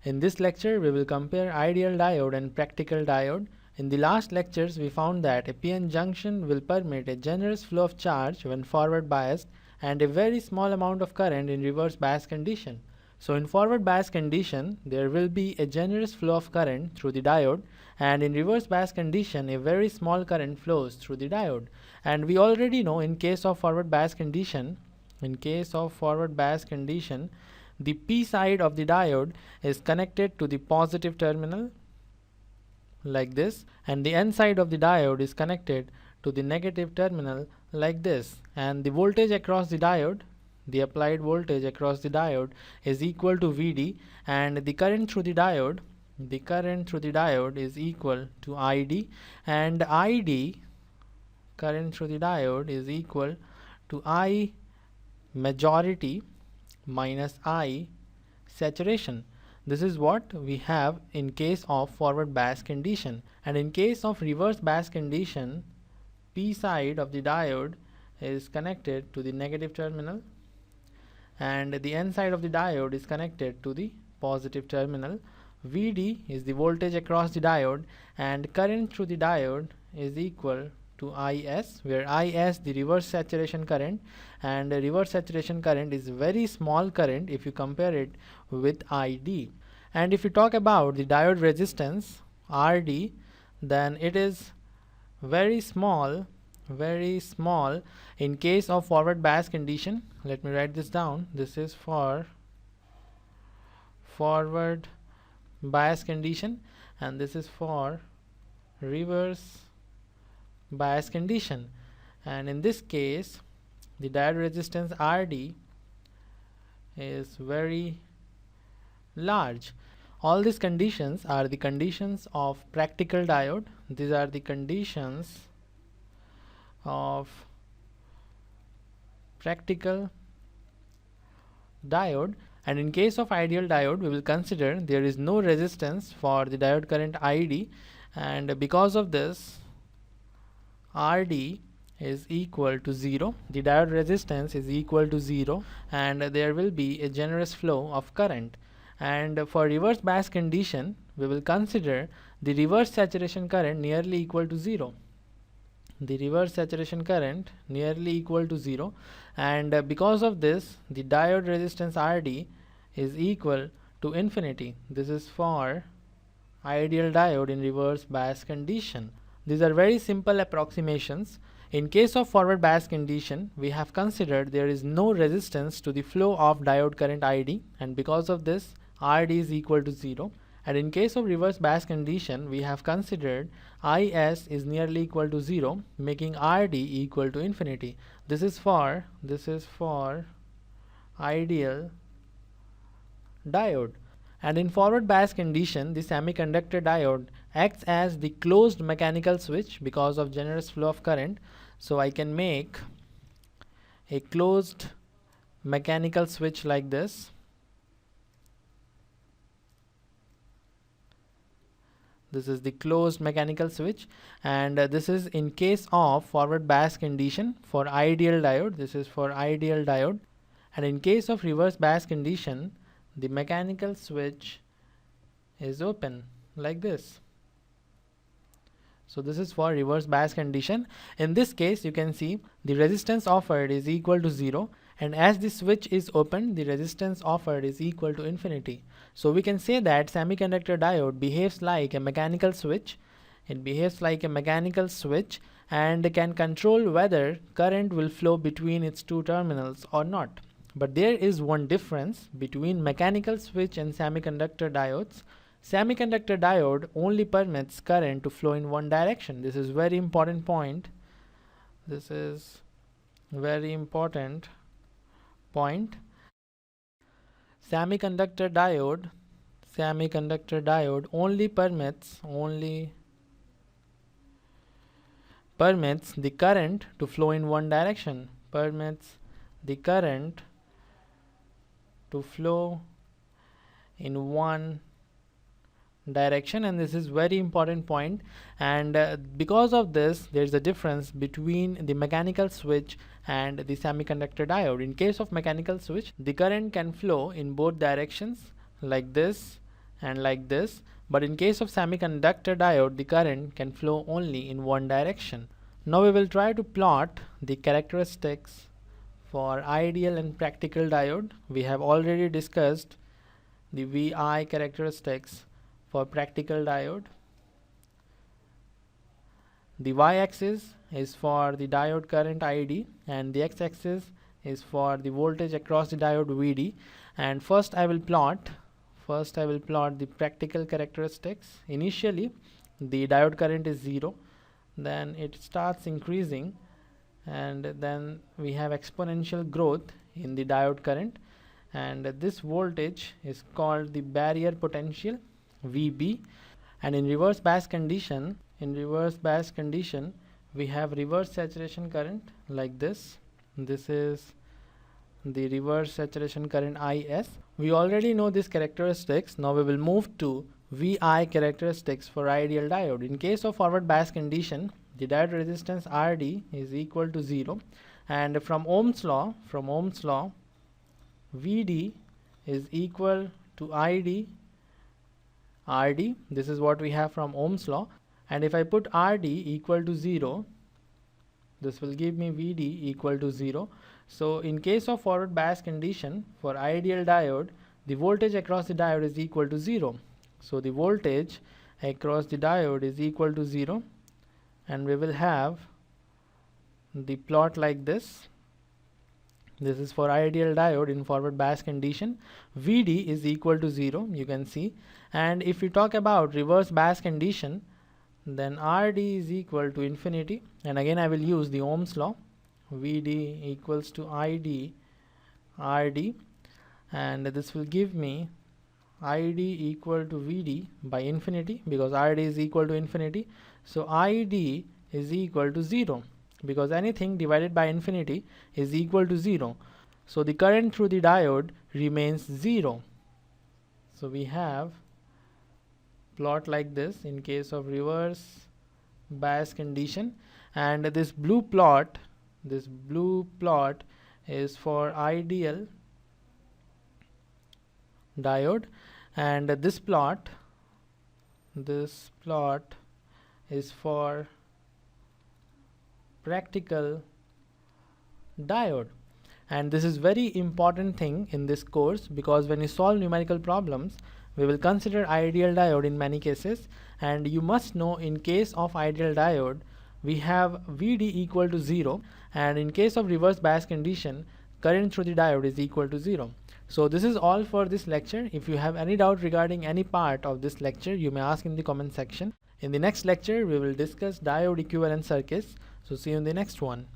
In this lecture, we will compare ideal diode and practical diode. In the last lectures, we found that a PN junction will permit a generous flow of charge when forward biased and a very small amount of current in reverse bias condition. So in forward bias condition, there will be a generous flow of current through the diode, and in reverse bias condition, a very small current flows through the diode. And we already know in case of forward bias condition, the P side of the diode is connected to the positive terminal like this, and the N side of the diode is connected to the negative terminal like this, and the voltage across the diode, the applied voltage across the diode, is equal to VD, and the current through the diode is equal to ID, and current through the diode is equal to I majority minus I saturation. This is what we have in case of forward bias condition. And in case of reverse bias condition, P side of the diode is connected to the negative terminal, and the N side of the diode is connected to the positive terminal. VD is the voltage across the diode, and current through the diode is equal to IS, where IS the reverse saturation current, and the reverse saturation current is very small current if you compare it with ID. And if you talk about the diode resistance RD, then it is very small in case of forward bias condition. Let me write this down. This is for forward bias condition, and this is for reverse bias condition. And in this case, the diode resistance RD is very large. All these conditions are the conditions of practical diode. These are the conditions of practical diode. And in case of ideal diode, we will consider there is no resistance for the diode current ID, and because of this, RD is equal to 0. The diode resistance is equal to 0, and there will be a generous flow of current. And for reverse bias condition, we will consider the reverse saturation current nearly equal to 0. The reverse saturation current nearly equal to 0, and because of this, the diode resistance RD is equal to infinity. This is for ideal diode in reverse bias condition. These are very simple approximations. In case of forward bias condition, we have considered there is no resistance to the flow of diode current ID, and because of this, RD is equal to 0. And in case of reverse bias condition, we have considered IS is nearly equal to 0, making RD equal to infinity. This is for ideal diode. And in forward bias condition, the semiconductor diode acts as the closed mechanical switch because of generous flow of current. So I can make a closed mechanical switch like this. This is the closed mechanical switch, and this is in case of forward bias condition for ideal diode. This is for ideal diode. And in case of reverse bias condition, the mechanical switch is open like this. So this is for reverse bias condition. In this case, you can see the resistance offered is equal to 0, and as the switch is open, the resistance offered is equal to infinity. So we can say that semiconductor diode behaves like a mechanical switch. It behaves like a mechanical switch and can control whether current will flow between its two terminals or not. But there is one difference between mechanical switch and semiconductor diodes. Semiconductor diode only permits current to flow in one direction. This is very important point. This is very important point. Semiconductor diode only permits the current to flow in one direction. Permits the current to flow in one direction, and this is very important point. And because of this, there is a difference between the mechanical switch and the semiconductor diode. In case of mechanical switch, the current can flow in both directions like this and like this. But in case of semiconductor diode, the current can flow only in one direction. Now we will try to plot the characteristics for ideal and practical diode. We have already discussed the VI characteristics for practical diode. The y-axis is for the diode current ID and the x-axis is for the voltage across the diode VD. And first I will plot the practical characteristics. Initially the diode current is 0, then it starts increasing, and then we have exponential growth in the diode current, and this voltage is called the barrier potential VB. And in reverse bias condition, we have reverse saturation current like this. This is the reverse saturation current IS. We already know these characteristics. Now we will move to VI characteristics for ideal diode. In case of forward bias condition, the diode resistance RD is equal to 0, and from Ohm's law, VD is equal to ID RD. This is what we have from Ohm's law. And if I put RD equal to 0, this will give me VD equal to 0. So in case of forward bias condition for ideal diode, the voltage across the diode is equal to 0. So the voltage across the diode is equal to 0, and we will have the plot like this. This is for ideal diode in forward bias condition. VD is equal to 0, you can see. And if we talk about reverse bias condition, then RD is equal to infinity, and again I will use the Ohm's law. VD equals to ID RD, and this will give me ID equal to VD by infinity, because RD is equal to infinity. So ID is equal to 0, because anything divided by infinity is equal to 0. So the current through the diode remains 0. So we have plot like this in case of reverse bias condition, and this blue plot is for ideal diode, and this plot is for practical diode. And this is very important thing in this course, because when you solve numerical problems, we will consider ideal diode in many cases, and you must know in case of ideal diode we have VD equal to 0, and in case of reverse bias condition, current through the diode is equal to 0. So this is all for this lecture. If you have any doubt regarding any part of this lecture, you may ask in the comment section. In the next lecture we will discuss diode equivalent circuits. So see you in the next one.